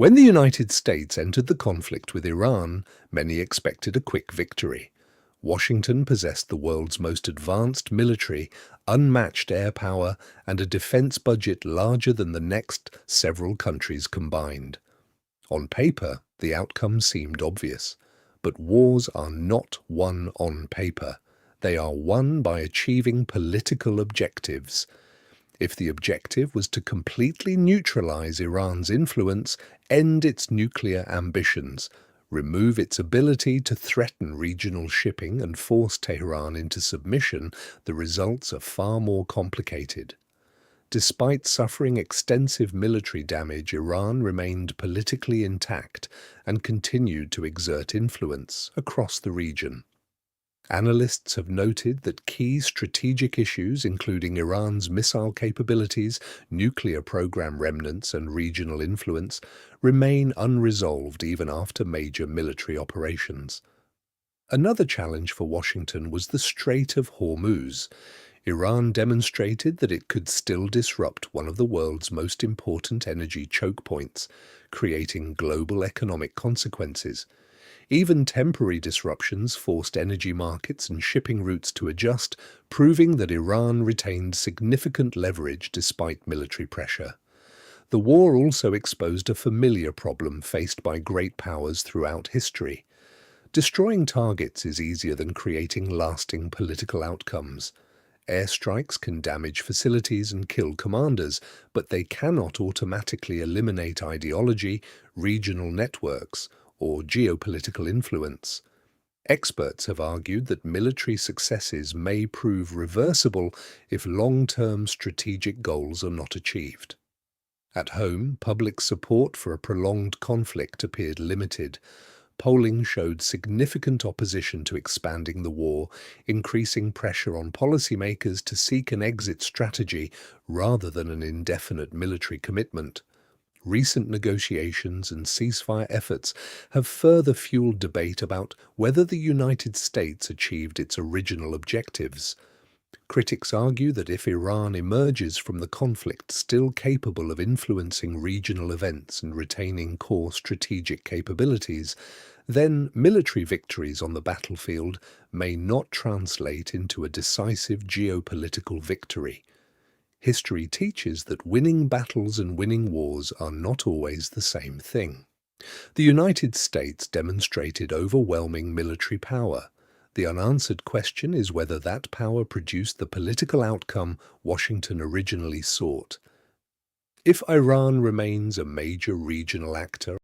When the United States entered the conflict with Iran, many expected a quick victory. Washington possessed the world's most advanced military, unmatched air power, and a defense budget larger than the next several countries combined. On paper, the outcome seemed obvious. But wars are not won on paper. They are won by achieving political objectives. If the objective was to completely neutralize Iran's influence, end its nuclear ambitions, remove its ability to threaten regional shipping and force Tehran into submission, the results are far more complicated. Despite suffering extensive military damage, Iran remained politically intact and continued to exert influence across the region. Analysts have noted that key strategic issues, including Iran's missile capabilities, nuclear program remnants, and regional influence, remain unresolved even after major military operations. Another challenge for Washington was the Strait of Hormuz. Iran demonstrated that it could still disrupt one of the world's most important energy choke points, creating global economic consequences. Even temporary disruptions forced energy markets and shipping routes to adjust, proving that Iran retained significant leverage despite military pressure. The war also exposed a familiar problem faced by great powers throughout history. Destroying targets is easier than creating lasting political outcomes. Airstrikes can damage facilities and kill commanders, but they cannot automatically eliminate ideology, regional networks, or geopolitical influence. Experts have argued that military successes may prove reversible if long-term strategic goals are not achieved. At home, public support for a prolonged conflict appeared limited. Polling showed significant opposition to expanding the war, increasing pressure on policymakers to seek an exit strategy rather than an indefinite military commitment. Recent negotiations and ceasefire efforts have further fueled debate about whether the United States achieved its original objectives. Critics argue that if Iran emerges from the conflict still capable of influencing regional events and retaining core strategic capabilities, then military victories on the battlefield may not translate into a decisive geopolitical victory. History teaches that winning battles and winning wars are not always the same thing. The United States demonstrated overwhelming military power. The unanswered question is whether that power produced the political outcome Washington originally sought. If Iran remains a major regional actor